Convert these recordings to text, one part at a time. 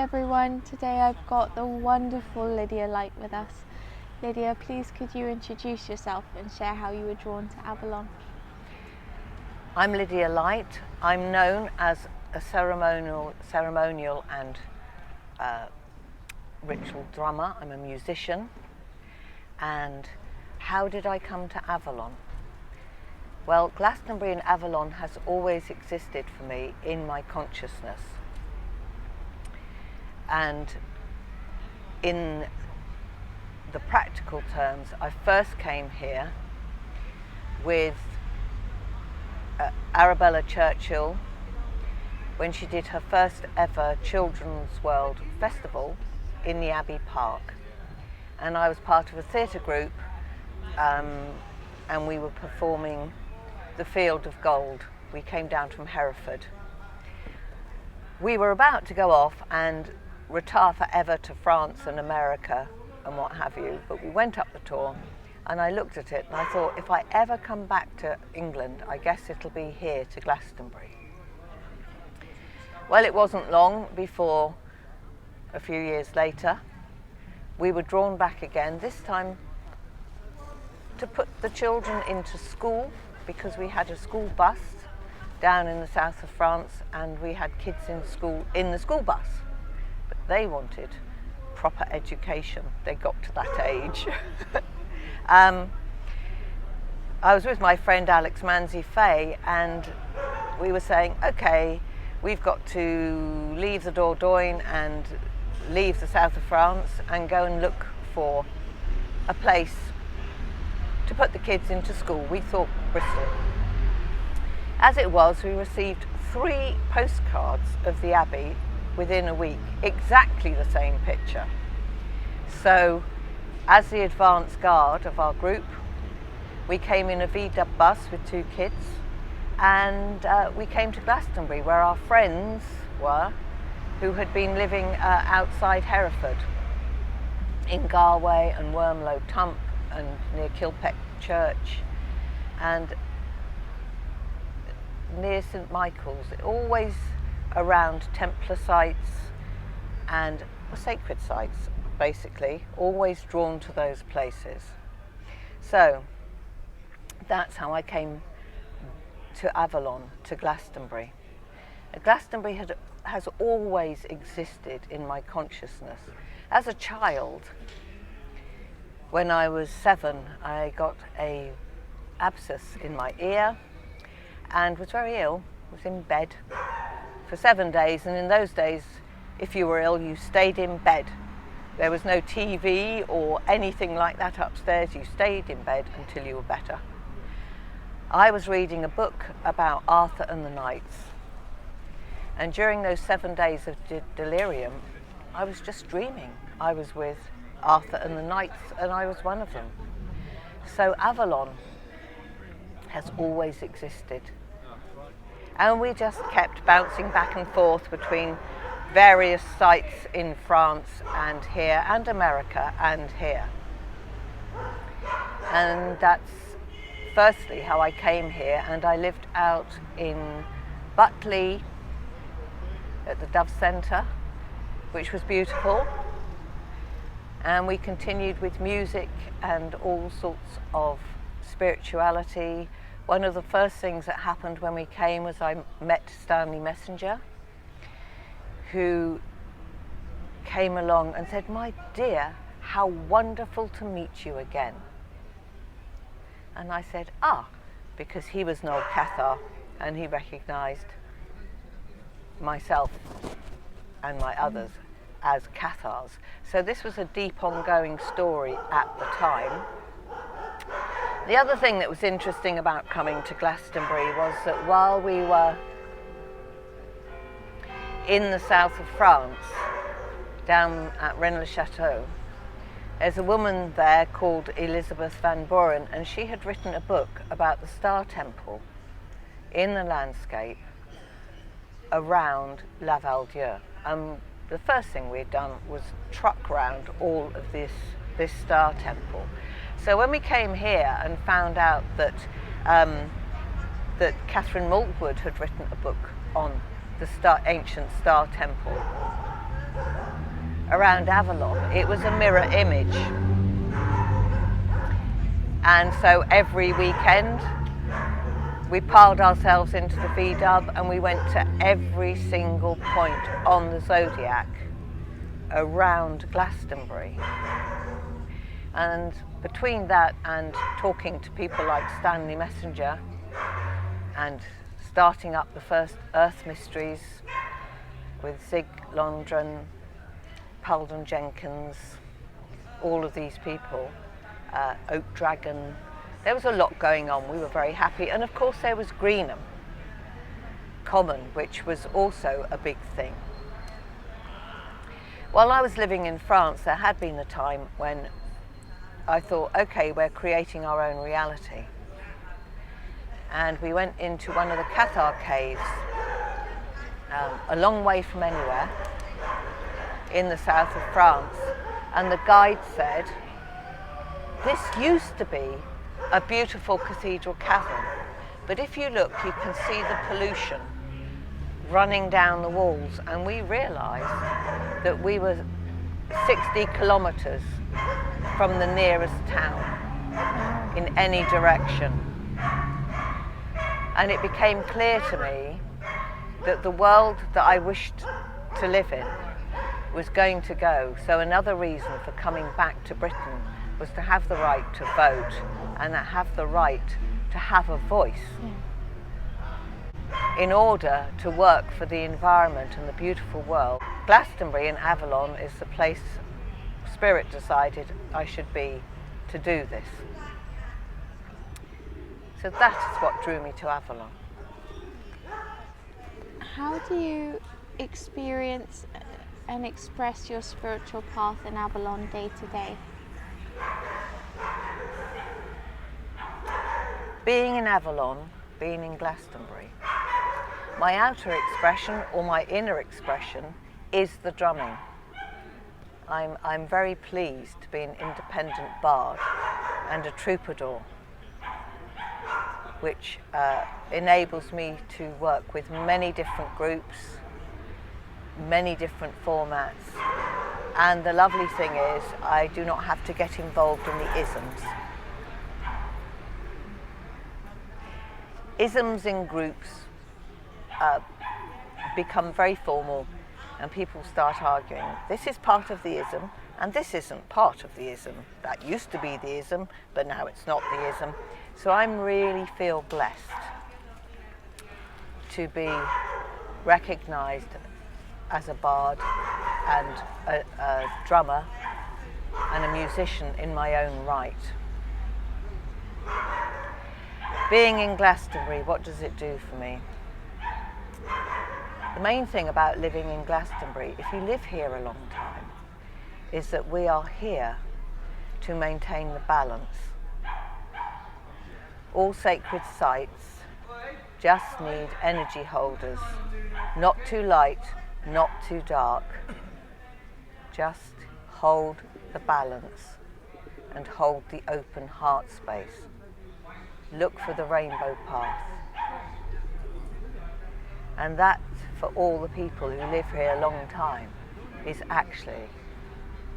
everyone. Today I've got the wonderful Lydia Lyte with us. Lydia, please could you introduce yourself and share how you were drawn to Avalon? I'm Lydia Lyte. I'm known as a ceremonial and ritual drummer. I'm a musician. And how did I come to Avalon? Well, Glastonbury and Avalon has always existed for me in my consciousness. And in the practical terms, I first came here with Arabella Churchill when she did her first ever Children's World Festival in the Abbey Park. And I was part of a theatre group and we were performing The Field of Gold. We came down from Hereford. We were about to go off and retire forever to France and America and what have you, but we went up the tour and I looked at it and I thought, if I ever come back to England, I guess it'll be here to Glastonbury. Well, it wasn't long before, a few years later, we were drawn back again, this time to put the children into school, because we had a school bus down in the south of France and we had kids in the school bus, but they wanted proper education. They got to that age. I was with my friend Alex Manzi-Fay and we were saying, okay, we've got to leave the Dordogne and leave the south of France and go and look for a place to put the kids into school. We thought Bristol. As it was, we received 3 postcards of the Abbey within a week, exactly the same picture. So, as the advance guard of our group, we came in a VW bus with 2 kids and we came to Glastonbury, where our friends were, who had been living outside Hereford, in Galway and Wormlow Tump and near Kilpeck Church and near St Michael's, always around Templar sites and sacred sites, basically, always drawn to those places. So that's how I came to Avalon, to Glastonbury. Glastonbury has always existed in my consciousness. As a child, when I was 7, I got an abscess in my ear and was very ill, was in bed for 7 days, and in those days, if you were ill, you stayed in bed. There was no TV or anything like that upstairs, you stayed in bed until you were better. I was reading a book about Arthur and the Knights, and during those 7 days of delirium, I was just dreaming. I was with Arthur and the Knights, and I was one of them. So Avalon has always existed. And we just kept bouncing back and forth between various sites in France and here, and America and here. And that's firstly how I came here, and I lived out in Butley at the Dove Centre, which was beautiful. And we continued with music and all sorts of spirituality. One of the first things that happened when we came was I met Stanley Messenger, who came along and said, "My dear, how wonderful to meet you again." And I said, because he was an old Cathar and he recognised myself and my others as Cathars. So this was a deep ongoing story at the time. The other thing that was interesting about coming to Glastonbury was that while we were in the south of France, down at Rennes-le-Château, there's a woman there called Elizabeth Van Buren, and she had written a book about the Star Temple in the landscape around La Val-Dieu. The first thing we had done was truck round all of this Star Temple. So when we came here and found out that that Catherine Maltwood had written a book on the ancient Star Temple, around Avalon. It was a mirror image. And so every weekend we piled ourselves into the V-dub and we went to every single point on the zodiac around Glastonbury. And between that and talking to people like Stanley Messenger and starting up the first Earth Mysteries with Zig London, Paldon Jenkins, all of these people, Oak Dragon, there was a lot going on. We were very happy. And of course there was Greenham Common, which was also a big thing. While I was living in France, there had been a time when I thought, okay, we're creating our own reality. And we went into one of the Cathar caves, a long way from anywhere, in the south of France. And the guide said, this used to be a beautiful cathedral cavern, but if you look, you can see the pollution running down the walls. And we realised that we were 60 kilometres from the nearest town in any direction. And it became clear to me that the world that I wished to live in was going to go. So another reason for coming back to Britain was to have the right to vote and to have the right to have a voice in order to work for the environment and the beautiful world. Glastonbury in Avalon is the place Spirit decided I should be to do this. So that is what drew me to Avalon. How do you experience and express your spiritual path in Avalon day to day? Being in Avalon, being in Glastonbury, my outer expression or my inner expression is the drumming. I'm very pleased to be an independent bard and a troubadour, which enables me to work with many different groups, many different formats. And the lovely thing is I do not have to get involved in the isms. Isms in groups become very formal and people start arguing. This is part of the ism and this isn't part of the ism. That used to be the ism, but now it's not the ism. So I really feel blessed to be recognised as a bard and a drummer and a musician in my own right. Being in Glastonbury, what does it do for me? The main thing about living in Glastonbury, if you live here a long time, is that we are here to maintain the balance. All sacred sites just need energy holders, not too light, not too dark. Just hold the balance and hold the open heart space. Look for the rainbow path. And that, for all the people who live here a long time, is actually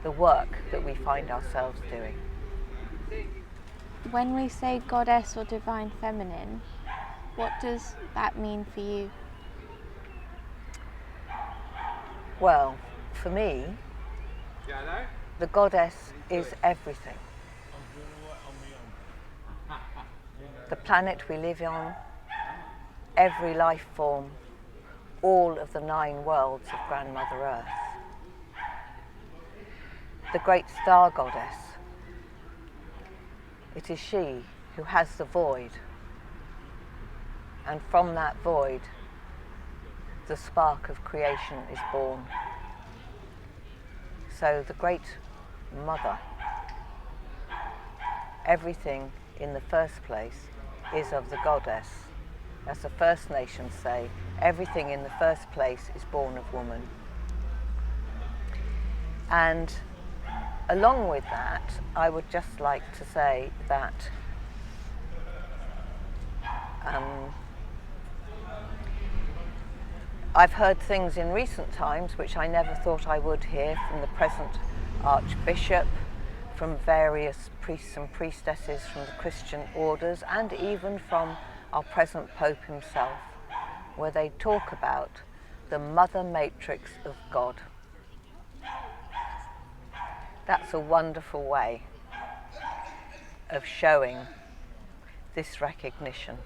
the work that we find ourselves doing. When we say goddess or divine feminine, what does that mean for you? Well, for me, the goddess is everything. The planet we live on, every life form, all of the 9 worlds of Grandmother Earth. The great star goddess, it is she who has the void, and from that void the spark of creation is born. So the great mother, everything in the first place is of the goddess. As the First Nations say, everything in the first place is born of woman. And along with that, I would just like to say that I've heard things in recent times which I never thought I would hear from the present Archbishop, from various priests and priestesses from the Christian orders, and even from our present Pope himself, where they talk about the mother matrix of God. That's a wonderful way of showing this recognition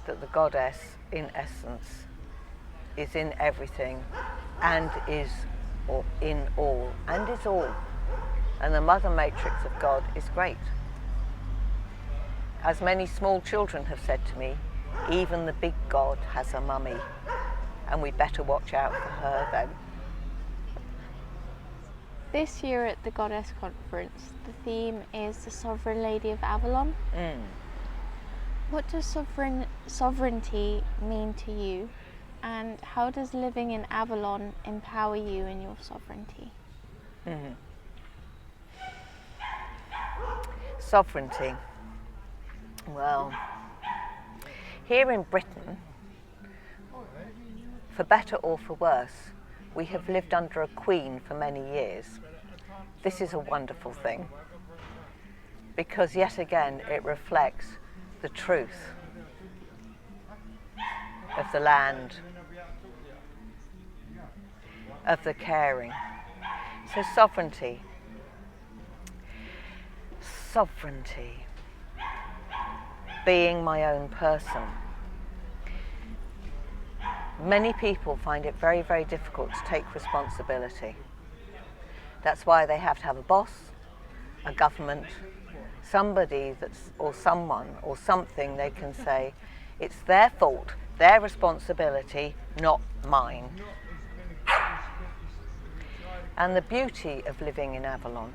that the goddess, in essence, is in everything and is in all and is all. And the mother matrix of God is great. As many small children have said to me, even the big God has a mummy, and we better watch out for her then. This year at the Goddess Conference, the theme is the Sovereign Lady of Avalon. What does sovereignty mean to you, and how does living in Avalon empower you in your sovereignty? Sovereignty. Well, here in Britain, for better or for worse, we have lived under a queen for many years. This is a wonderful thing, because yet again it reflects the truth of the land, of the caring. So sovereignty. Being my own person. Many people find it very, very difficult to take responsibility. That's why they have to have a boss, a government, somebody that's, or someone or something they can say, it's their fault, their responsibility, not mine. And the beauty of living in Avalon,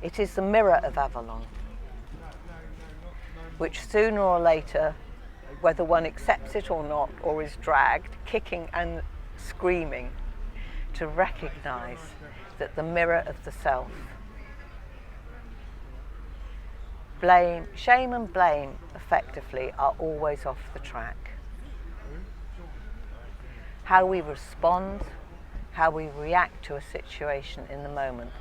it is the mirror of Avalon, which sooner or later, whether one accepts it or not, or is dragged, kicking and screaming, to recognise that the mirror of the self, shame and blame effectively are always off the track. How we respond, how we react to a situation in the moment,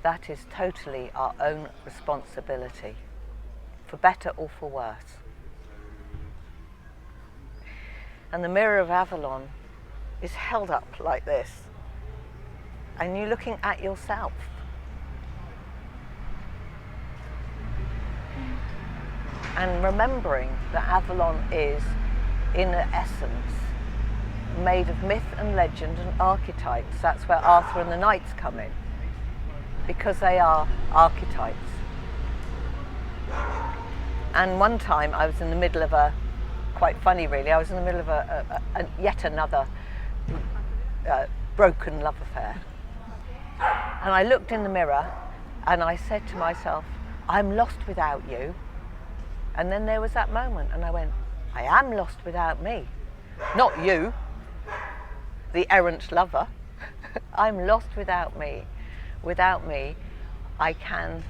that is totally our own responsibility, for better or for worse. And the mirror of Avalon is held up like this, and you're looking at yourself. And remembering that Avalon is, in essence, made of myth and legend and archetypes. That's where Arthur and the knights come in, because they are archetypes. And one time I was in the middle of quite funny really, I was in the middle of yet another broken love affair. And I looked in the mirror and I said to myself, I'm lost without you. And then there was that moment and I went, I am lost without me. Not you, the errant lover. I'm lost without me. Without me, I can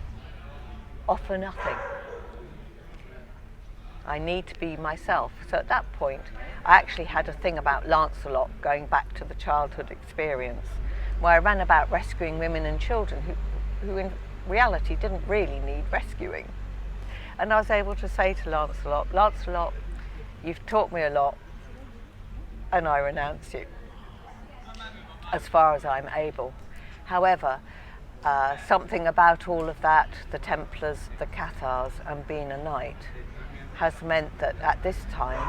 offer nothing. I need to be myself. So at that point, I actually had a thing about Lancelot, going back to the childhood experience, where I ran about rescuing women and children who in reality didn't really need rescuing. And I was able to say to Lancelot, Lancelot, you've taught me a lot, and I renounce you, as far as I'm able. However, something about all of that, the Templars, the Cathars, and being a knight, has meant that at this time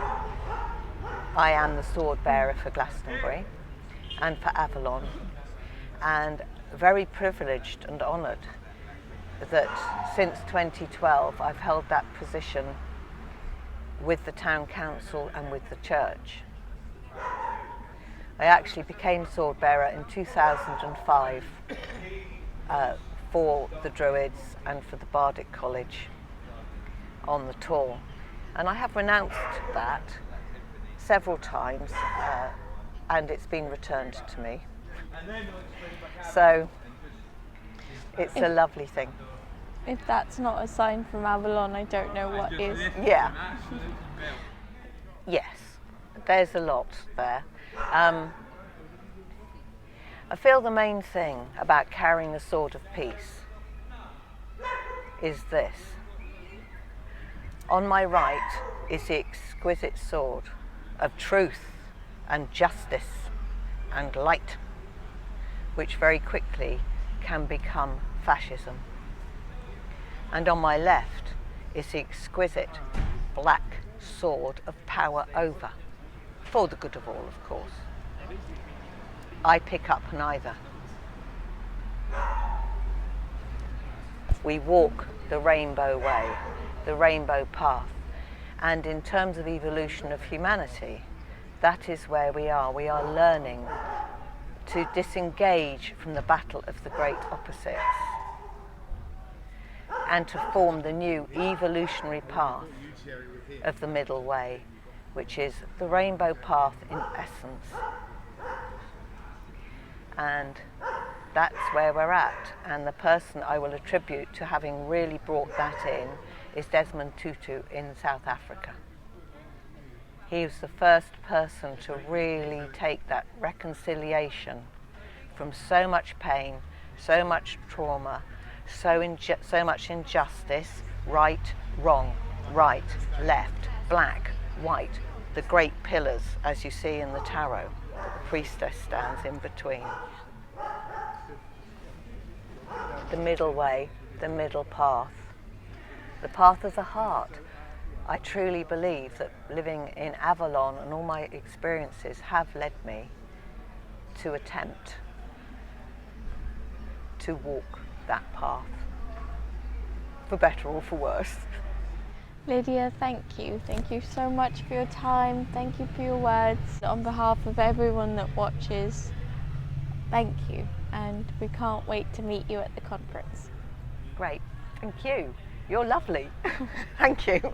I am the sword bearer for Glastonbury and for Avalon, and very privileged and honoured that since 2012 I've held that position with the town council and with the church. I actually became sword bearer in 2005 for the Druids and for the Bardic College on the tour, and I have renounced that several times and it's been returned to me. So it's a lovely thing. If that's not a sign from Avalon, I don't know what is. Yeah. Yes, there's a lot there. I feel the main thing about carrying the sword of peace is this. On my right is the exquisite sword of truth and justice and light, which very quickly can become fascism. And on my left is the exquisite black sword of power over, for the good of all, of course. I pick up neither. We walk the rainbow way, the rainbow path, and in terms of evolution of humanity, that is where we are. We are learning to disengage from the battle of the great opposites and to form the new evolutionary path of the middle way, which is the rainbow path in essence. And that's where we're at. And the person I will attribute to having really brought that in is Desmond Tutu in South Africa. He was the first person to really take that reconciliation from so much pain, so much trauma, so much injustice, right, wrong, right, left, black, white, the great pillars as you see in the tarot. The priestess stands in between. The middle way, the middle path, the path of the heart. I truly believe that living in Avalon and all my experiences have led me to attempt to walk that path, for better or for worse. Lydia, thank you. Thank you so much for your time. Thank you for your words. On behalf of everyone that watches, thank you. And we can't wait to meet you at the conference. Great, thank you. You're lovely. Thank you.